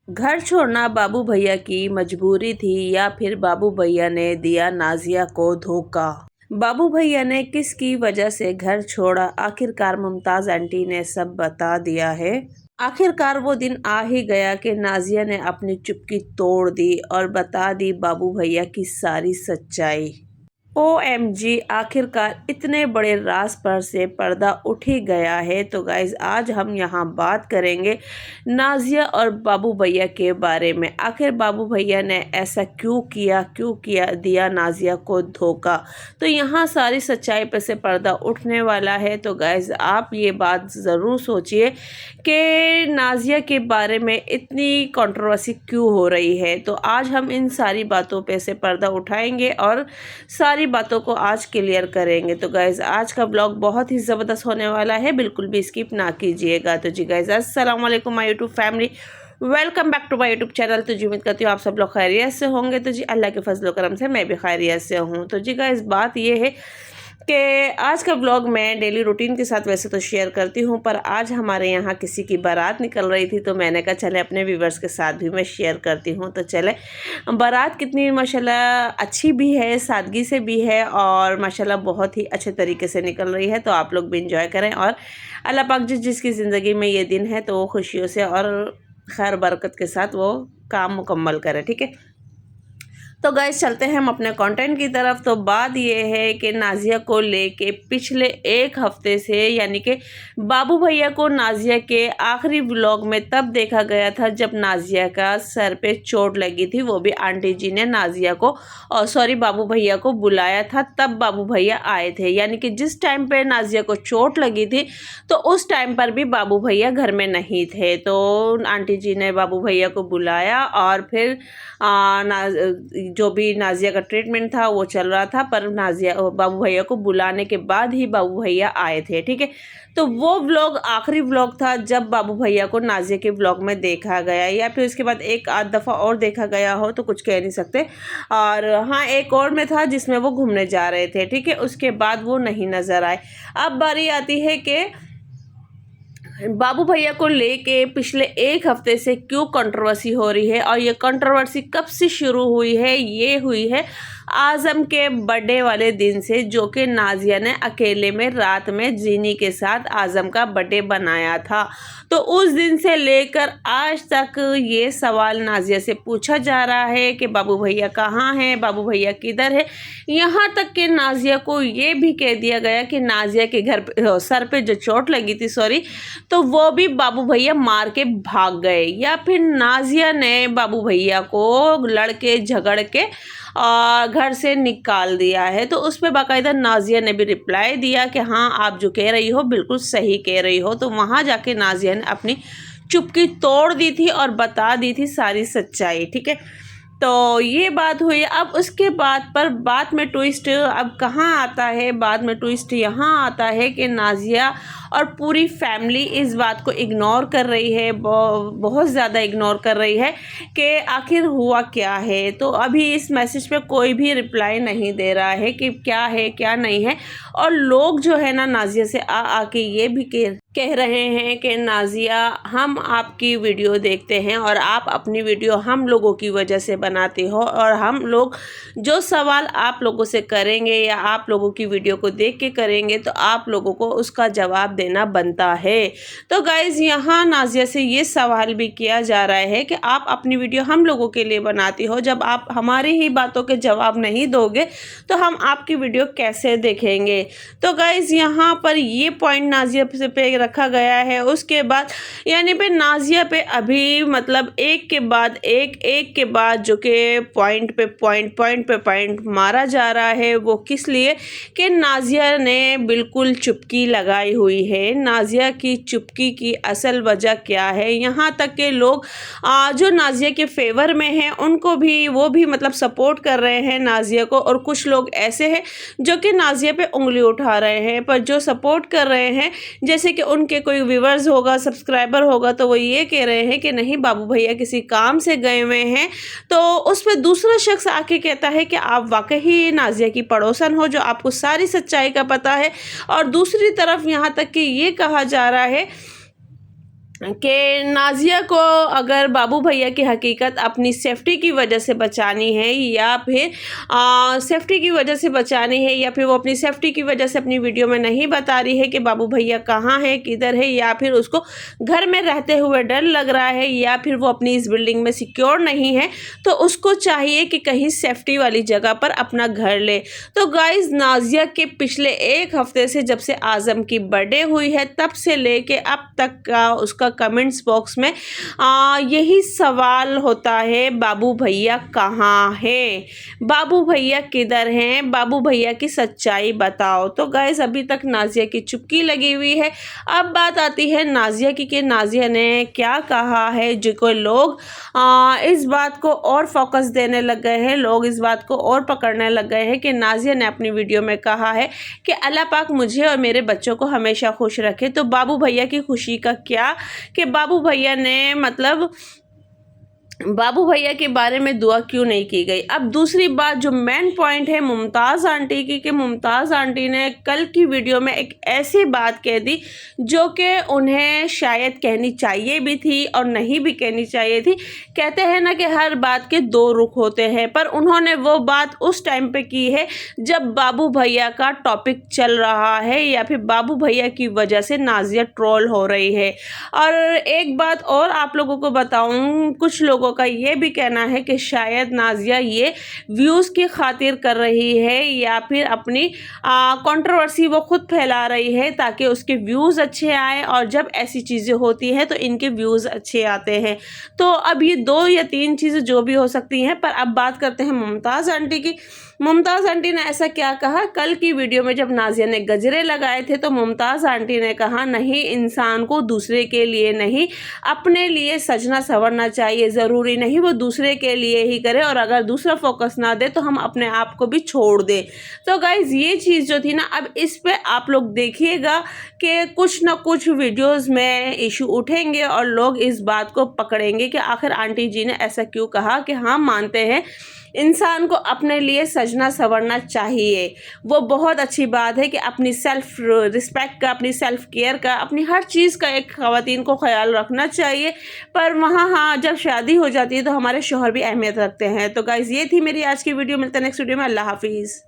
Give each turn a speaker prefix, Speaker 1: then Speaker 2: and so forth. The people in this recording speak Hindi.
Speaker 1: घर छोड़ना बाबू भैया की मजबूरी थी या फिर बाबू भैया ने दिया नाजिया को धोखा। बाबू भैया ने किसकी वजह से घर छोड़ा, आखिरकार मुमताज आंटी ने सब बता दिया है। आखिरकार वो दिन आ ही गया कि नाजिया ने अपनी चुप्पी तोड़ दी और बता दी बाबू भैया की सारी सच्चाई। OMG, आखिरकार इतने बड़े राज पर से पर्दा उठ ही गया है। तो गाइज आज हम यहाँ बात करेंगे नाजिया और बाबू भैया के बारे में। आखिर बाबू भैया ने ऐसा क्यों किया दिया नाजिया को धोखा। तो यहाँ सारी सच्चाई पर से पर्दा उठने वाला है। तो गाइज आप ये बात ज़रूर सोचिए कि नाजिया के बारे में इतनी कंट्रोवर्सी क्यों हो रही है। तो आज हम इन सारी बातों पे से पर्दा उठाएंगे और सारी बातों को आज क्लियर करेंगे। तो गाइज आज का ब्लॉग बहुत ही ज़बरदस्त होने वाला है, बिल्कुल भी स्किप ना कीजिएगा। तो जी गाइज अस्सलाम वालेकुम my YouTube family, welcome back to my YouTube channel. तो जी उम्मीद करती हूँ आप सब लोग खैरियत से होंगे। तो जी अल्लाह के फजल करम से मैं भी खैरियत से हूँ। तो जी गाइज बात ये है कि आज का ब्लॉग मैं डेली रूटीन के साथ वैसे तो शेयर करती हूँ, पर आज हमारे यहाँ किसी की बारात निकल रही थी तो मैंने कहा चले अपने व्यूवर्स के साथ भी मैं शेयर करती हूँ। तो चले, बारात कितनी माशाल्लाह अच्छी भी है, सादगी से भी है और माशाल्लाह बहुत ही अच्छे तरीके से निकल रही है। तो आप लोग भी इंजॉय करें और अल्लाह पाक जिसकी ज़िंदगी में ये दिन है तो वो खुशियों से और खैर बरकत के साथ वो काम मुकम्मल करें। ठीक है, तो गाइस चलते हैं हम अपने कंटेंट की तरफ। तो बात ये है कि नाजिया को लेके पिछले एक हफ्ते से, यानी कि बाबू भैया को नाजिया के आखिरी व्लॉग में तब देखा गया था जब नाजिया का सर पे चोट लगी थी। वो भी आंटी जी ने नाजिया को बाबू भैया को बुलाया था, तब बाबू भैया आए थे। यानी कि जिस टाइम पे नाजिया को चोट लगी थी तो उस टाइम पर भी बाबू भैया घर में नहीं थे। तो आंटी जी ने बाबू भैया को बुलाया और फिर जो भी नाजिया का ट्रीटमेंट था वो चल रहा था, पर नाजिया बाबू भैया को बुलाने के बाद ही बाबू भैया आए थे। ठीक है, तो वो व्लॉग आखिरी व्लॉग था जब बाबू भैया को नाजिया के व्लॉग में देखा गया, या फिर उसके बाद एक आध दफ़ा और देखा गया हो तो कुछ कह नहीं सकते। और हाँ, एक और में था जिसमें वो घूमने जा रहे थे। ठीक है, उसके बाद वो नहीं नज़र आए। अब बारी आती है कि बाबू भैया को लेके पिछले एक हफ्ते से क्यों कंट्रोवर्सी हो रही है और ये कंट्रोवर्सी कब से शुरू हुई है। ये हुई है आज़म के बर्थडे वाले दिन से, जो कि नाजिया ने अकेले में रात में जीनी के साथ आज़म का बर्थडे बनाया था। तो उस दिन से लेकर आज तक ये सवाल नाजिया से पूछा जा रहा है कि बाबू भैया कहाँ हैं, बाबू भैया किधर है। यहाँ तक कि नाजिया को ये भी कह दिया गया कि नाजिया के घर पे सर पे जो चोट लगी थी तो वो भी बाबू भैया मार के भाग गए, या फिर नाजिया ने बाबू भैया को लड़के झगड़ के घर से निकाल दिया है। तो उस पर बाकायदा नाजिया ने भी रिप्लाई दिया कि हाँ आप जो कह रही हो बिल्कुल सही कह रही हो। तो वहाँ जाके नाजिया ने अपनी चुप्पी तोड़ दी थी और बता दी थी सारी सच्चाई। ठीक है, तो ये बात हुई। अब उसके बाद में ट्विस्ट अब कहाँ आता है, बाद में ट्विस्ट यहाँ आता है कि नाजिया और पूरी फैमिली इस बात को इग्नोर कर रही है, बहुत ज़्यादा इग्नोर कर रही है कि आखिर हुआ क्या है। तो अभी इस मैसेज पे कोई भी रिप्लाई नहीं दे रहा है कि क्या है क्या नहीं है। और लोग जो है ना नाजिया से आके ये भी कह रहे हैं कि नाजिया हम आपकी वीडियो देखते हैं और आप अपनी वीडियो हम लोगों की वजह से बनाते हो, और हम लोग जो सवाल आप लोगों से करेंगे या आप लोगों की वीडियो को देख के करेंगे तो आप लोगों को उसका जवाब देना बनता है। तो गाइज़ यहाँ नाजिया से ये सवाल भी किया जा रहा है कि आप अपनी वीडियो हम लोगों के लिए बनाती हो, जब आप हमारी ही बातों के जवाब नहीं दोगे तो हम आपकी वीडियो कैसे देखेंगे। तो गाइज़ यहाँ पर ये पॉइंट नाजिया पे रखा गया है। उसके बाद यानी पे नाजिया पे अभी मतलब एक के बाद जो कि पॉइंट पे पॉइंट मारा जा रहा है। वो किस लिए कि नाजिया ने बिल्कुल चुप्पी लगाई हुई है। नाजिया की चुप्पी की असल वजह क्या है, यहाँ तक के लोग जो नाजिया के फेवर में हैं उनको भी वो भी मतलब सपोर्ट कर रहे हैं नाजिया को, और कुछ लोग ऐसे हैं जो कि नाजिया पे उंगली उठा रहे हैं। पर जो सपोर्ट कर रहे हैं, जैसे कि उनके कोई व्यूवर्स होगा, सब्सक्राइबर होगा, तो वो ये कह रहे हैं कि नहीं बाबू भैया किसी काम से गए हुए हैं। तो उस पर दूसरा शख्स आके कहता है कि आप वाकई नाजिया की पड़ोसन हो जो आपको सारी सच्चाई का पता है। और दूसरी तरफ यहाँ तक कि ये कहा जा रहा है कि नाज़िया को अगर बाबू भैया की हकीकत अपनी सेफ्टी की वजह से बचानी है या फिर सेफ्टी की वजह से बचानी है, या फिर वो अपनी सेफ्टी की वजह से अपनी वीडियो में नहीं बता रही है कि बाबू भैया कहाँ है, किधर है, या फिर उसको घर में रहते हुए डर लग रहा है, या फिर वो अपनी इस बिल्डिंग में सिक्योर नहीं है, तो उसको चाहिए कि कहीं सेफ्टी वाली जगह पर अपना घर ले। तो गाइज़, नाज़िया के पिछले एक हफ्ते से जब से आज़म की बर्थडे हुई है तब से लेके अब तक का उसका कमेंट्स बॉक्स में यही सवाल होता है, बाबू भैया कहाँ है, बाबू भैया किधर हैं, बाबू भैया की सच्चाई बताओ। तो गाइस, अभी तक नाज़िया की चुप्पी लगी हुई है। अब बात आती है नाज़िया की कि नाज़िया ने क्या कहा है, जो कोई लोग इस बात को और फोकस देने लग गए हैं, लोग इस बात को और पकड़ने लग गए हैं कि नाज़िया ने अपनी वीडियो में कहा है कि अल्लाह पाक मुझे और मेरे बच्चों को हमेशा खुश रखे। तो बाबू भैया की खुशी का क्या, कि बाबू भैया ने मतलब बाबू भैया के बारे में दुआ क्यों नहीं की गई। अब दूसरी बात जो मेन पॉइंट है मुमताज़ आंटी की, कि मुमताज़ आंटी ने कल की वीडियो में एक ऐसी बात कह दी जो कि उन्हें शायद कहनी चाहिए भी थी और नहीं भी कहनी चाहिए थी। कहते हैं ना कि हर बात के दो रुख होते हैं, पर उन्होंने वो बात उस टाइम पे की है जब बाबू भैया का टॉपिक चल रहा है, या फिर बाबू भैया की वजह से नाज़िया ट्रोल हो रही है। और एक बात और आप लोगों को बताऊं, कुछ लोगों का ये भी कहना है कि शायद नाज़िया ये व्यूज़ की खातिर कर रही है, या फिर अपनी कंट्रोवर्सी वो खुद फैला रही है ताकि उसके व्यूज़ अच्छे आए, और जब ऐसी चीज़ें होती हैं तो इनके व्यूज़ अच्छे आते हैं। तो अब ये 2 या 3 चीज़ें जो भी हो सकती हैं, पर अब बात करते हैं मुमताज़ आंटी की। मुमताज़ आंटी ने ऐसा क्या कहा कल की वीडियो में, जब नाज़िया ने गजरे लगाए थे तो मुमताज़ आंटी ने कहा, नहीं, इंसान को दूसरे के लिए नहीं अपने लिए सजना संवरना चाहिए, ज़रूरी नहीं वो दूसरे के लिए ही करे, और अगर दूसरा फोकस ना दे तो हम अपने आप को भी छोड़ दें। तो गाइज़, ये चीज़ जो थी ना, अब इस पे आप लोग देखिएगा कि कुछ ना कुछ वीडियोज़ में इशू उठेंगे और लोग इस बात को पकड़ेंगे कि आखिर आंटी जी ने ऐसा क्यों कहा। कि हाँ, मानते हैं इंसान को अपने लिए सजना संवरना चाहिए, वो बहुत अच्छी बात है कि अपनी सेल्फ रिस्पेक्ट का, अपनी सेल्फ केयर का, अपनी हर चीज़ का एक ख़वातीन को ख्याल रखना चाहिए। पर वहाँ हाँ, जब शादी हो जाती है तो हमारे शौहर भी अहमियत रखते हैं। तो गाइज़, ये थी मेरी आज की वीडियो। मिलते हैं नेक्स्ट वीडियो में। अल्लाह हाफिज़।